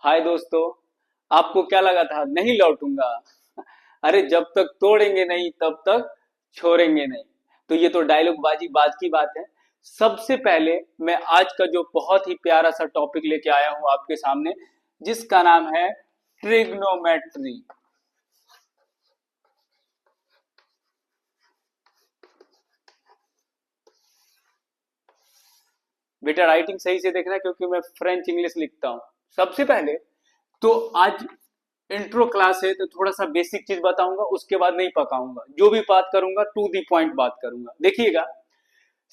हाय दोस्तों। आपको क्या लगा था नहीं लौटूंगा? अरे जब तक तोड़ेंगे नहीं तब तक छोड़ेंगे नहीं। तो ये तो डायलॉग बाजी बात की बात है। सबसे पहले मैं आज का जो बहुत ही प्यारा सा टॉपिक लेके आया हूं आपके सामने, जिसका नाम है ट्रिग्नोमेट्री। बेटा राइटिंग सही से देखना क्योंकि मैं फ्रेंच इंग्लिश लिखता हूं। सबसे पहले तो आज इंट्रो क्लास है तो थोड़ा सा बेसिक चीज बताऊंगा, उसके बाद नहीं पकाऊंगा। जो भी बात करूंगा टू दी पॉइंट बात करूंगा। देखिएगा,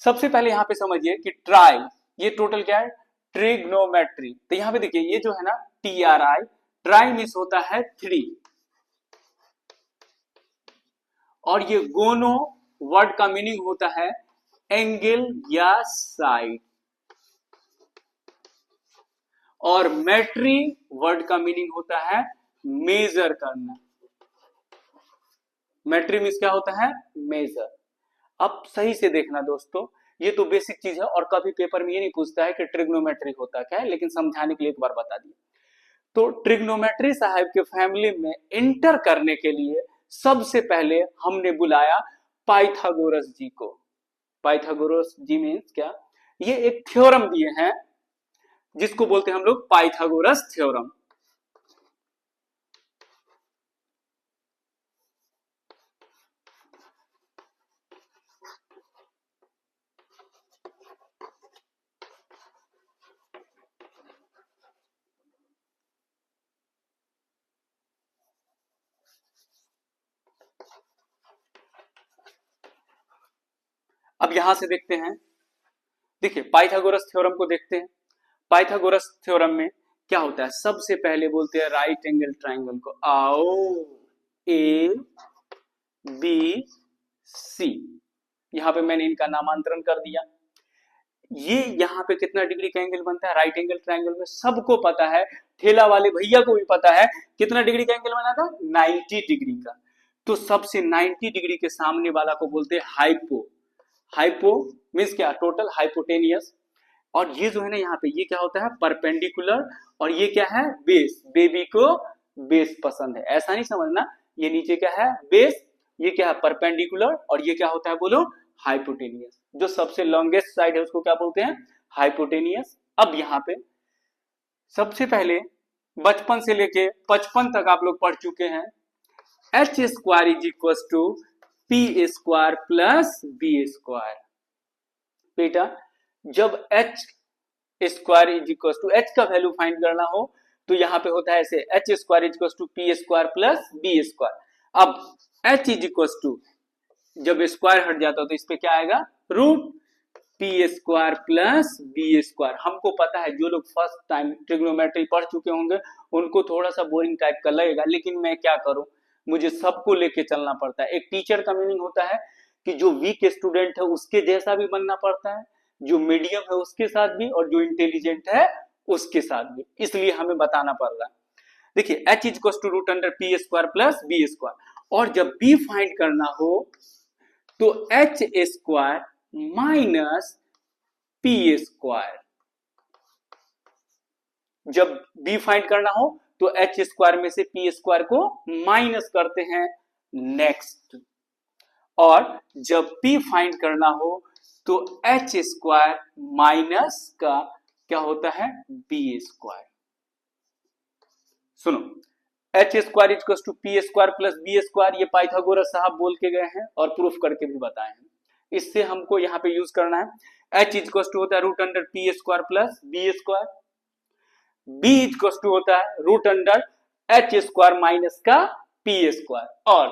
सबसे पहले यहाँ पे समझिए कि ट्राई, ये टोटल क्या है? ट्रिग्नोमेट्री। तो यहाँ पे देखिए ये जो है ना TRI, ट्राई मीन्स होता है थ्री, और ये गोनो वर्ड का मीनिंग होता है एंगल या साइड, और मेट्री वर्ड का मीनिंग होता है मेजर करना। मेट्री मीन्स क्या होता है? मेजर। अब सही से देखना दोस्तों, ये तो बेसिक चीज है और कभी पेपर में ये नहीं पूछता है कि ट्रिग्नोमेट्री होता क्या है, लेकिन समझाने के लिए एक बार बता दिया। तो ट्रिग्नोमेट्री साहब के फैमिली में इंटर करने के लिए सबसे पहले हमने बुलाया पाइथागोरस जी को। पाइथागोरस जी मीन्स क्या? ये एक थ्योरम दिए हैं जिसको बोलते हैं हम लोग पाइथागोरस थ्योरम। अब यहां से देखते हैं, देखिए पाइथागोरस थ्योरम को देखते हैं। पाइथागोरस थ्योरम में क्या होता है? सबसे पहले बोलते हैं राइट एंगल ट्राइंगल को। आओ ए बी सी, यहां पे मैंने इनका नामांतरण कर दिया। ये यहाँ पे कितना डिग्री का एंगल बनता है? राइट एंगल ट्राइंगल में सबको पता है, ठेला वाले भैया को भी पता है कितना डिग्री का एंगल बना था? 90 डिग्री का। तो सबसे 90 डिग्री के सामने वाला को बोलते हैं हाइपो। हाइपो मीन्स क्या? Total hypotenuse. और ये जो है ना यहाँ पे ये क्या होता है? परपेंडिकुलर। और ये क्या है? बेस। बेबी को बेस पसंद है, ऐसा नहीं समझना। ये नीचे क्या है? बेस। ये क्या है? परपेंडिकुलर। और ये क्या होता है बोलो? हाइपोटेनियस। जो सबसे लॉन्गेस्ट साइड है उसको क्या बोलते हैं? हाइपोटेनियस। अब यहाँ पे सबसे पहले बचपन से लेके 55 तक आप लोग पढ़ चुके हैं, H square is equal to P square plus B square. बेटा जब H square is equal to, H का वैल्यू फाइंड करना हो तो यहाँ पे होता है ऐसे, H square is equal to P square plus B square. अब एच इज इक्वल टू, जब स्क्वायर हट जाता है तो इस पे क्या आएगा? Root P square plus B square. हमको पता है जो लोग फर्स्ट टाइम ट्रिग्नोमेट्री पढ़ चुके होंगे उनको थोड़ा सा बोरिंग टाइप का लगेगा, लेकिन मैं क्या करूं, मुझे सबको लेके चलना पड़ता है। एक टीचर का मीनिंग होता है कि जो वीक स्टूडेंट है उसके जैसा भी बनना पड़ता है, जो मीडियम है उसके साथ भी, और जो इंटेलिजेंट है उसके साथ भी, इसलिए हमें बताना पड़ रहा है। देखिए H is to root under P square plus B square, और जब बी फाइंड करना हो तो H square minus P square. जब बी फाइंड करना हो तो एच स्क्वायर में से पी स्क्वायर को माइनस करते हैं, नेक्स्ट। और जब पी फाइंड करना हो तो एच स्क्वायर माइनस का क्या होता है? B square. सुनो, H square is to P square plus B square, ये पाइथागोरस साहब बोल के गए हैं और प्रूफ करके भी बताए हैं। इससे हमको यहाँ पे यूज करना है। एच इज टू होता है root under P square plus B square, B is to होता है root under H square minus का पी स्क्वायर, और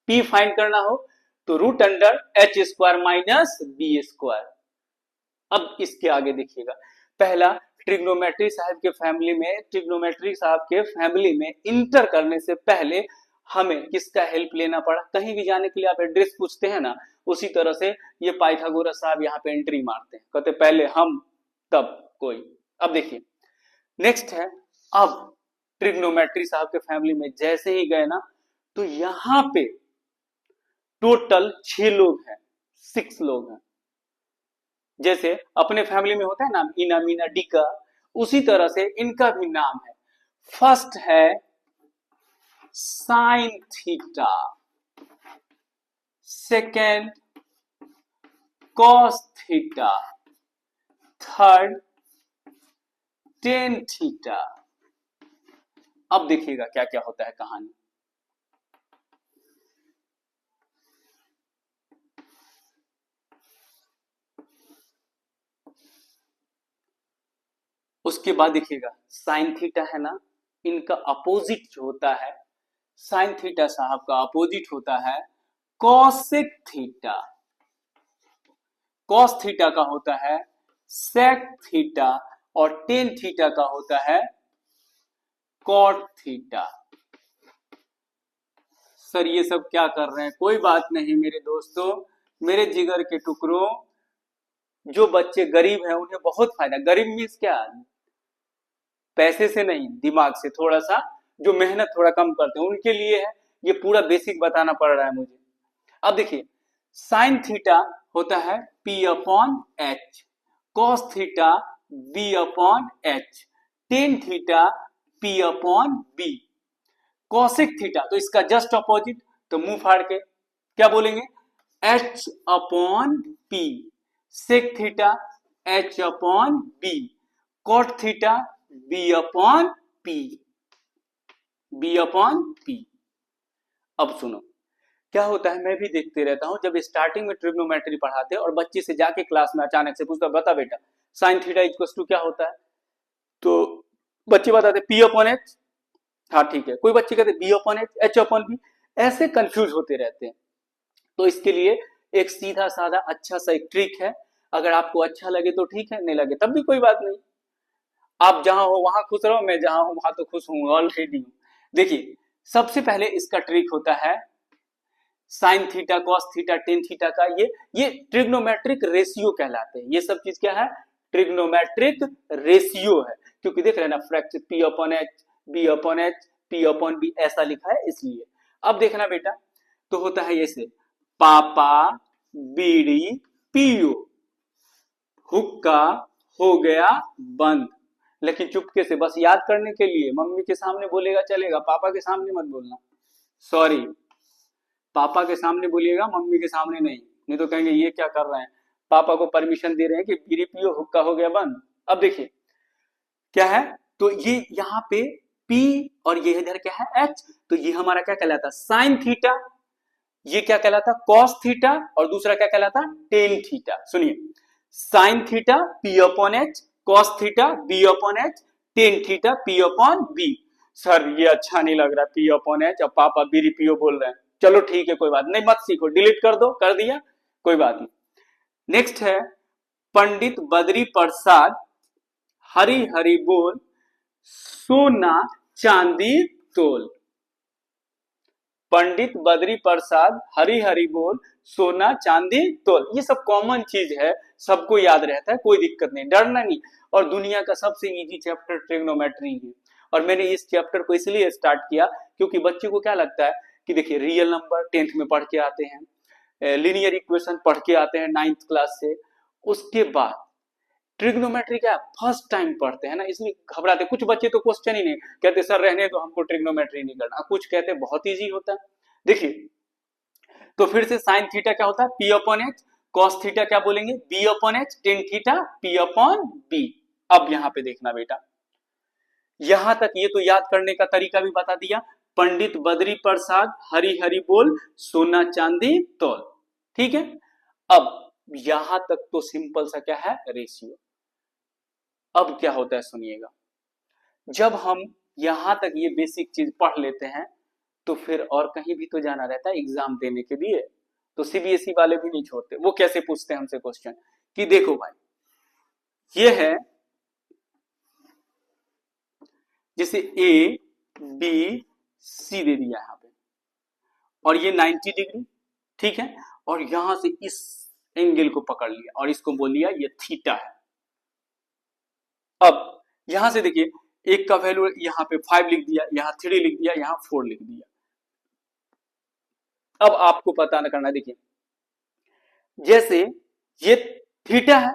पी फाइंड करना हो तो root under H square minus B square. अब इसके आगे देखिएगा, पहला ट्रिग्नोमेट्री साहब के फैमिली में, ट्रिग्नोमेट्री साहब के फैमिली में इंटर करने से पहले हमें किसका हेल्प लेना पड़ा? कहीं भी जाने के लिए आप एड्रेस पूछते हैं ना, उसी तरह से ये पाइथागोरस साहब यहाँ पे एंट्री मारते हैं, कहते पहले हम तब कोई। अब देखिए नेक्स्ट है, अब ट्रिग्नोमेट्री साहब के फैमिली में जैसे ही गए ना तो यहाँ पे टोटल 6 लोग हैं, 6 लोग हैं। जैसे अपने फैमिली में होता है ना इना मीना डिका, उसी तरह से इनका भी नाम है। फर्स्ट है sine theta, second cos theta, third tan theta. अब देखिएगा क्या क्या होता है कहानी। उसके बाद देखिएगा साइन थीटा है ना, इनका अपोजिट जो होता है, साइन थीटा साहब का अपोजिट होता है कॉसेक थीटा। कॉस थीटा का होता है सेक थीटा और टेन थीटा का होता है कॉट थीटा। सर ये सब क्या कर रहे हैं? कोई बात नहीं मेरे दोस्तों, मेरे जिगर के टुकड़ों, जो बच्चे गरीब हैं उन्हें बहुत फायदा। गरीब मीन्स क्या? पैसे से नहीं, दिमाग से थोड़ा सा, जो मेहनत थोड़ा कम करते हैं उनके लिए है। ये पूरा बेसिक बताना पड़ रहा है मुझे। अब देखिए साइन थीटा होता है P upon H, cos theta B upon H, tan theta P upon B, cosec theta तो इसका जस्ट अपोजिट, तो मुंह फाड़ के क्या बोलेंगे? H upon P, sec theta H upon B, cot theta B upon P, B upon P। अब सुनो क्या होता है, मैं भी देखते रहता हूं, जब स्टार्टिंग में ट्रिग्नोमेट्री पढ़ाते हैं और बच्चे से जाके क्लास में अचानक से पूछता बता बेटा साइन थीटा इक्वल्स टू क्या होता है, तो बच्चे बताते P अपॉन एच, हाँ ठीक है, कोई बच्चे कहते B upon H, H upon B, ऐसे कंफ्यूज होते रहते हैं। तो इसके लिए एक सीधा साधा अच्छा सा एक ट्रिक है, अगर आपको अच्छा लगे तो ठीक है, नहीं लगे तब भी कोई बात नहीं। आप जहां हो वहां खुश रहो, मैं जहां हूं वहां तो खुश हूं ऑलरेडी हूं। देखिए सबसे पहले इसका ट्रिक होता है sine theta cos theta tan theta का, ये ट्रिग्नोमेट्रिक रेशियो कहलाते हैं। ये सब चीज क्या है? ट्रिग्नोमेट्रिक रेशियो है, क्योंकि देख रहे हैं ना fraction P upon H, B upon H, P upon B ऐसा लिखा है इसलिए। अब देखना बेटा, तो होता है ऐसे पापा बीड़ी पियो, हुक्का हो गया बंद। लेकिन चुपके से बस याद करने के लिए, मम्मी के सामने बोलेगा चलेगा, पापा के सामने मत बोलना, सॉरी पापा के सामने बोलिएगा, मम्मी के सामने नहीं, नहीं तो कहेंगे ये क्या कर रहे हैं, पापा को परमिशन दे रहे हैं कि बीड़ी पियो हुक्का हो गया बंद। अब देखिए क्या है, तो ये यहाँ पे P और ये इधर क्या है H, तो ये हमारा क्या कहलाता है साइन थीटा, ये क्या कहलाता कॉस थीटा, और दूसरा क्या कहलाता टेन थीटा। सुनिए sine theta P upon H, cos theta B upon H, tan theta P upon B. Sir ये अच्छा नहीं लग रहा P अपॉन एच, अब पापा बीड़ी पियो बोल रहे हैं, चलो ठीक है कोई बात नहीं, मत सीखो, डिलीट कर दो, कर दिया कोई बात नहीं। नेक्स्ट है पंडित बद्री प्रसाद हरी हरी बोल, सोना चांदी तोल। पंडित बद्री प्रसाद हरी हरी बोल, सोना चांदी तोल, ये सब कॉमन चीज है, सबको याद रहता है, कोई दिक्कत नहीं, डरना नहीं। और दुनिया का सबसे इजी चैप्टर ट्रिग्नोमेट्री है, और मैंने इस चैप्टर को इसलिए स्टार्ट किया क्योंकि बच्चे को क्या लगता है कि देखिए रियल नंबर 10th में पढ़ के आते हैं, लीनियर इक्वेशन पढ़ के आते हैं 9th क्लास से, उसके बाद ट्रिग्नोमेट्री क्या फर्स्ट टाइम पढ़ते हैं ना, इसलिए घबराते। कुछ बच्चे तो क्वेश्चन ही नहीं कहते, सर रहने दो हमको ट्रिग्नोमेट्री नहीं करना, कुछ कहते बहुत इजी होता है। देखिए तो फिर से साइन थीटा क्या होता है P upon H, cos theta क्या बोलेंगे B upon H, tan theta P upon B. अब यहां पे देखना बेटा, यहां तक ये तो याद करने का तरीका भी बता दिया, पंडित बद्री प्रसाद हरी हरी बोल, सोना चांदी तोल, ठीक है। अब यहां तक तो सिंपल सा क्या है रेशियो। अब क्या होता है सुनिएगा, जब हम यहां तक ये बेसिक चीज पढ़ लेते हैं तो फिर और कहीं भी तो जाना रहता है एग्जाम देने के लिए, तो CBSE वाले भी नहीं छोड़ते। वो कैसे पूछते हैं हमसे क्वेश्चन कि देखो भाई ये है जैसे A B C दे दिया यहां पे, और ये 90 डिग्री, ठीक है, और यहां से इस एंगल को पकड़ लिया और इसको बोल लिया ये थीटा है। अब यहां से देखिए एक का वैल्यू यहां पे 5 लिख दिया, यहां 3 लिख दिया, यहां 4 लिख दिया। अब आपको पता न करना, देखिए जैसे ये थीटा है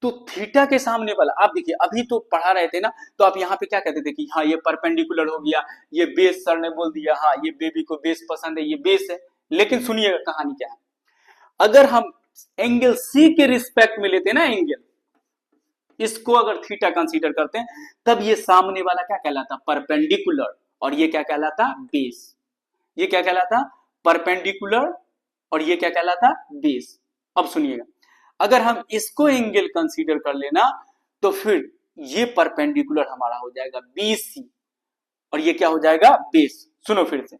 तो थीटा के सामने वाला, आप देखिए अभी तो पढ़ा रहे थे ना, तो आप यहाँ पे क्या कहते थे कि हाँ ये परपेंडिकुलर हो गया, ये बेस सर ने बोल दिया, हाँ ये बेबी को बेस पसंद है, ये बेस है। लेकिन सुनिएगा कहानी क्या है, अगर हम एंगल सी के रिस्पेक्ट में लेते ना एंगल, इसको अगर थीटा कंसीडर करते हैं, तब ये सामने वाला क्या कहलाता, परपेंडिकुलर, और ये क्या कहलाता, बेस। ये क्या कहलाता, परपेंडिकुलर, और ये क्या कहलाता, बेस। अब सुनिएगा, अगर हम इसको एंगल कंसीडर कर लेना, तो फिर ये परपेंडिकुलर हमारा हो जाएगा BC, और ये क्या हो जाएगा, बेस। सुनो फिर से,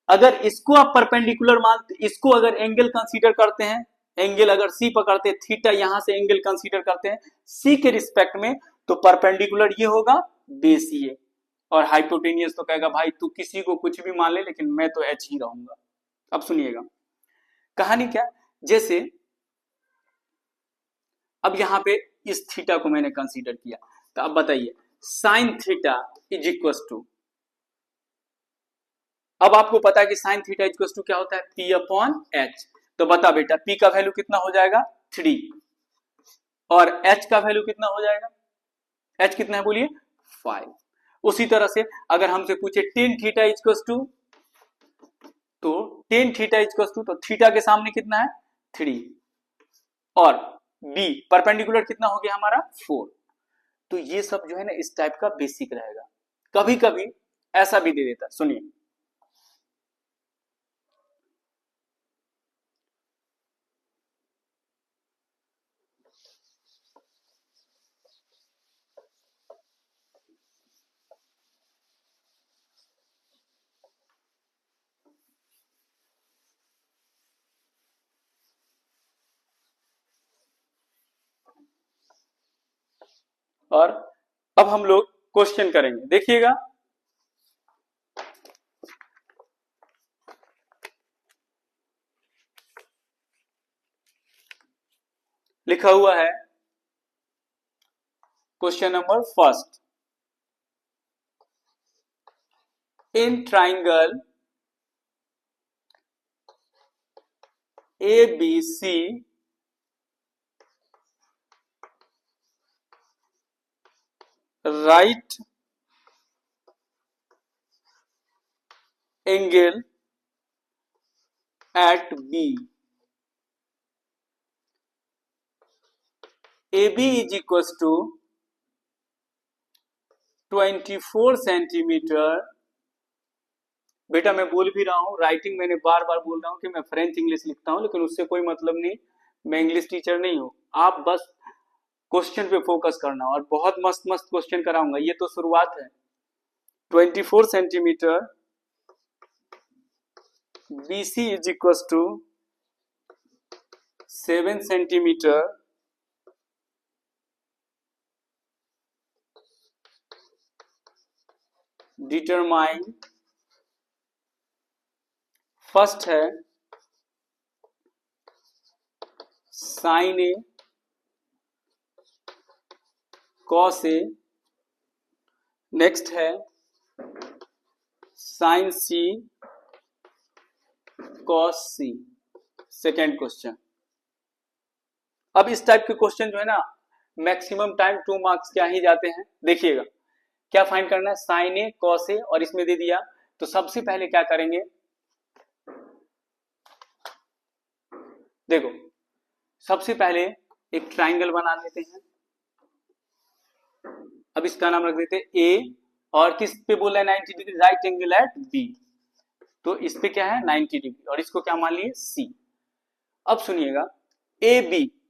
अगर इसको आप परपेंडिकुलर मानते, इसको अगर एंगल कंसीडर करते हैं, एंगल अगर सी पकड़ते हैं, थीटा यहां से एंगल कंसीडर करते हैं सी के रिस्पेक्ट में, तो परपेंडिकुलर ये होगा, बेस ये। और हाइपोटेनियस तो कहेगा भाई तू किसी को कुछ भी मान ले, लेकिन मैं तो एच ही रहूंगा। अब सुनिएगा कहानी क्या, जैसे अब यहां पे इस थीटा को मैंने कंसीडर किया, तो अब बताइए sine theta is equal to, अब आपको पता है कि साइन थीटा इक्वल टू क्या होता है, P अपॉन H। तो बता बेटा P का वैल्यू कितना हो जाएगा, 3, और H का वैल्यू कितना हो जाएगा, H कितना है बोलिए, 5। उसी तरह से अगर हमसे पूछे टेन थीटा इक्वल टू, तो टेन थीटा इक्वल टू, तो थीटा के सामने कितना है, 3, और B परपेंडिकुलर कितना हो गया हमारा, 4। तो ये सब जो है ना इस टाइप का बेसिक रहेगा। कभी कभी ऐसा भी दे देता, सुनिए और अब हम लोग क्वेश्चन करेंगे, देखिएगा लिखा हुआ है question number first, in triangle ABC right angle at B, AB is equals to 24 centimetre. बेटा मैं बोल भी रहा हूँ, राइटिंग मैंने बार बार बोल रहा हूँ कि मैं फ्रेंच इंग्लिश लिखता हूँ, लेकिन उससे कोई मतलब नहीं, मैं इंग्लिश टीचर नहीं हूँ। आप बस क्वेश्चन पे फोकस करना, और बहुत मस्त मस्त क्वेश्चन कराऊंगा, ये तो शुरुआत है। 24 centimetre BC is equal to 7 centimetre determine, first है sine A cos A, next है sine C cos C. Second question. अब इस टाइप के क्वेश्चन जो है ना मैक्सिमम टाइम 2 मार्क्स क्या ही जाते हैं। देखिएगा क्या फाइंड करना है, साइन ए कॉस ए, और इसमें दे दिया, तो सबसे पहले क्या करेंगे, देखो सबसे पहले एक ट्राइंगल बना लेते हैं। अब इसका नाम रख देते हैं ए, और किस पे बोल रहा है 90 degree, right angle at B, तो इस पे क्या है 90 डिग्री, और इसको क्या मान लिए सी। अब सुनिएगा ए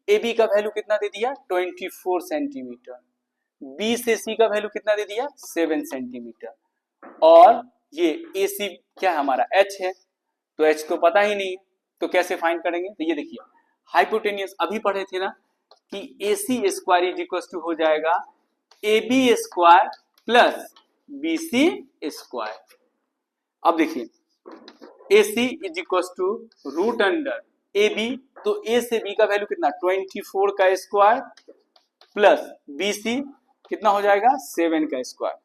बी का वैल्यू कितना दे दिया 24 सेंटीमीटर, बी से सी का वैल्यू कितना दे दिया 7 सेंटीमीटर, और ये ए सी क्या है हमारा एच है, तो एच तो पता ही नहीं है, तो कैसे फाइंड करेंगे, तो ये देखिए हाइपोटेनियस अभी पढ़े थे ना कि A C square is equal to हो जाएगा A B square plus B C square. अब देखिए A C is equal to root under A B, तो ए से बी का वैल्यू कितना 24 का स्क्वायर प्लस बी सी कितना हो जाएगा 7 का स्क्वायर,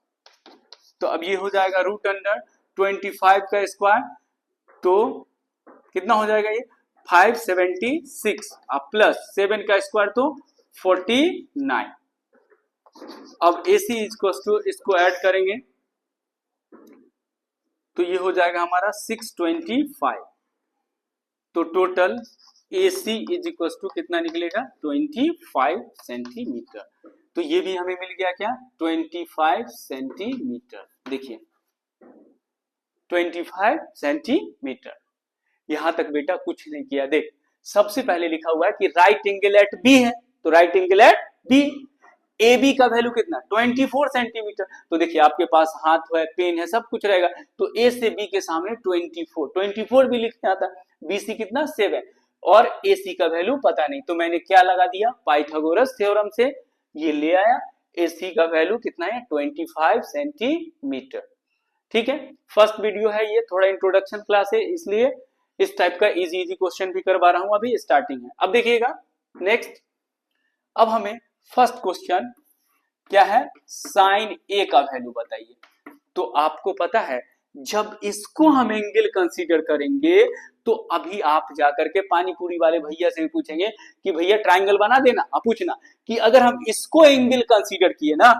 तो अब ये हो जाएगा रूट अंडर 25 का स्क्वायर, तो कितना हो जाएगा ये 576 प्लस 7 का स्क्वायर तो 49। अब AC इक्वल टू इसको ऐड करेंगे तो ये हो जाएगा हमारा 625। तो total AC is equal to कितना निकलेगा 25 सेंटीमीटर। तो ये भी हमें मिल गया क्या 25 सेंटीमीटर। देखिए 25 सेंटीमीटर। यहां तक बेटा कुछ नहीं किया। देख सबसे पहले लिखा हुआ है कि राइट एंगल एट बी है, तो right angle at B, A B का वैल्यू कितना 24 सेंटीमीटर। तो देखिए आपके पास हाथ है, पेन है, सब कुछ रहेगा, तो ए से बी के सामने 24 भी लिखना आता है। बीसी कितना 7 और एसी का वैल्यू पता नहीं, तो मैंने क्या लगा दिया पाइथागोरस थ्योरम से ये ले आया। एसी का वैल्यू कितना है 25 सेंटीमीटर। ठीक है, फर्स्ट वीडियो है ये, थोड़ा इंट्रोडक्शन क्लास है, इसलिए इस टाइप का इजी इजी क्वेश्चन भी करवा रहा हूं, अभी स्टार्टिंग है। अब देखिएगा नेक्स्ट, अब हमें फर्स्ट क्वेश्चन क्या है साइन ए का वैल्यू बताइए। तो आपको पता है जब इसको हम एंगल कंसीडर करेंगे तो अभी आप जाकर के पानी पूरी वाले भैया से भी पूछेंगे कि भैया ट्रायंगल बना देना, आप पूछना कि अगर हम इसको एंगल कंसीडर किए ना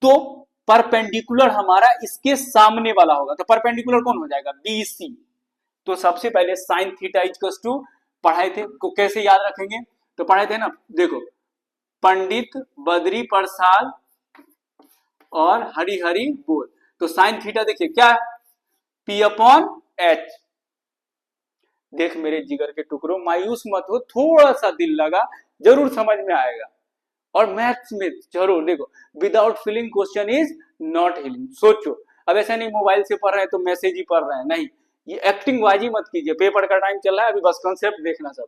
तो परपेंडिकुलर हमारा इसके सामने वाला होगा, तो परपेंडिकुलर कौन हो जाएगा बीसी। तो सबसे पहले साइन थीटा इक्वल्स टू पढ़ाए थे, को कैसे याद रखेंगे, तो पढ़ाए थे ना, देखो पंडित बद्री प्रसाद और हरिहरि बोल, तो साइन थीटा देखिए क्या P अपॉन एच। देख मेरे जिगर के टुकड़ों मायूस मत हो, थोड़ा सा दिल लगा जरूर समझ में आएगा। और मैथ्स में जरूर देखो without feeling question is not healing. सोचो अब ऐसा नहीं मोबाइल से पढ़ रहे हैं तो मैसेज ही पढ़ रहे हैं, नहीं ये एक्टिंग बाजी मत कीजिए, पेपर का टाइम चल रहा है अभी, बस कंसेप्ट देखना सब।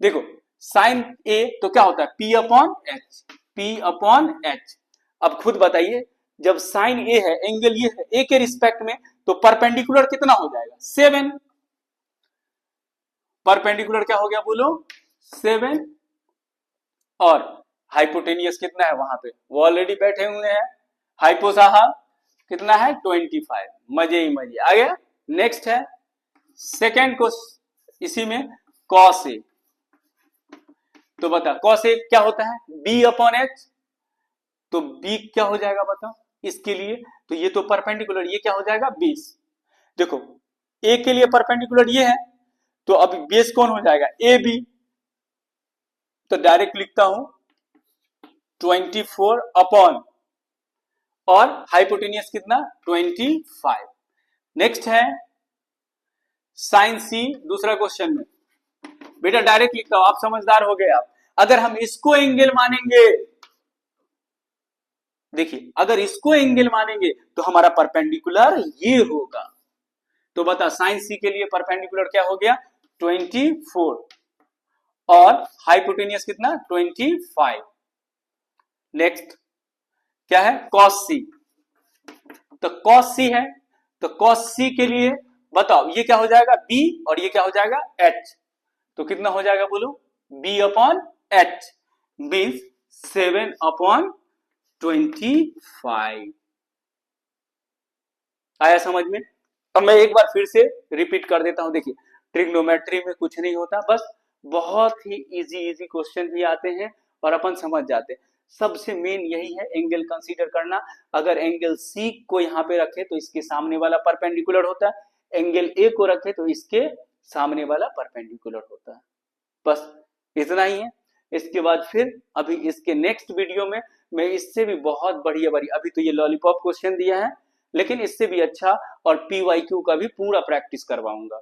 देखो साइन ए तो क्या होता है P upon H, P upon H. अब खुद बताइए जब साइन ए है एंगल ये है ए के रिस्पेक्ट में, तो परपेंडिकुलर कितना हो जाएगा 7। परपेंडिकुलर क्या हो गया बोलो 7, और हाइपोटेनियस कितना है वहां पे, वो ऑलरेडी बैठे हुए हैं, हाइपो साहब कितना है 25। मजे ही मजे आ गया। नेक्स्ट है सेकेंड क्वेश्चन, इसी में कॉस ए। तो बता कॉस ए क्या होता है बी अपॉन एच, तो बी क्या हो जाएगा बताओ इसके लिए, तो ये तो परपेंडिकुलर, ये क्या हो जाएगा 20। देखो ए के लिए परपेंडिकुलर ये है, तो अब बेस कौन हो जाएगा ए बी, तो डायरेक्ट लिखता हूं 24 अपॉन और हाइपोटेनियस कितना 25। नेक्स्ट है साइन सी, दूसरा क्वेश्चन में बेटा डायरेक्ट लिखता हूं, आप समझदार हो गए आप। अगर हम इसको एंगल मानेंगे, देखिए अगर इसको एंगल मानेंगे तो हमारा परपेंडिकुलर ये होगा, तो बता साइन सी के लिए परपेंडिकुलर क्या हो गया 24 और हाइपोटेनियस कितना 25। नेक्स्ट क्या है कॉस सी, तो कॉस सी है, तो कॉस सी के लिए बताओ ये क्या हो जाएगा बी और ये क्या हो जाएगा एच, तो कितना हो जाएगा बोलो B upon H means 7 upon 25। आया समझ में। अब मैं एक बार फिर से रिपीट कर देता हूं, देखिए ट्रिग्नोमेट्री में कुछ नहीं होता, बस बहुत ही इजी इजी क्वेश्चन भी आते हैं और अपन समझ जाते हैं। सबसे मेन यही है एंगल कंसीडर करना। अगर एंगल सी को यहाँ पे रखे तो इसके सामने वाला परपेंडिकुलर होता है, एंगल ए को रखे तो इसके सामने वाला परपेंडिकुलर होता है, बस इतना ही है। इसके बाद फिर अभी इसके नेक्स्ट वीडियो में मैं इससे भी बहुत बढ़िया अभी तो ये लॉलीपॉप क्वेश्चन दिया है, लेकिन इससे भी अच्छा और PYQ का भी पूरा प्रैक्टिस करवाऊंगा।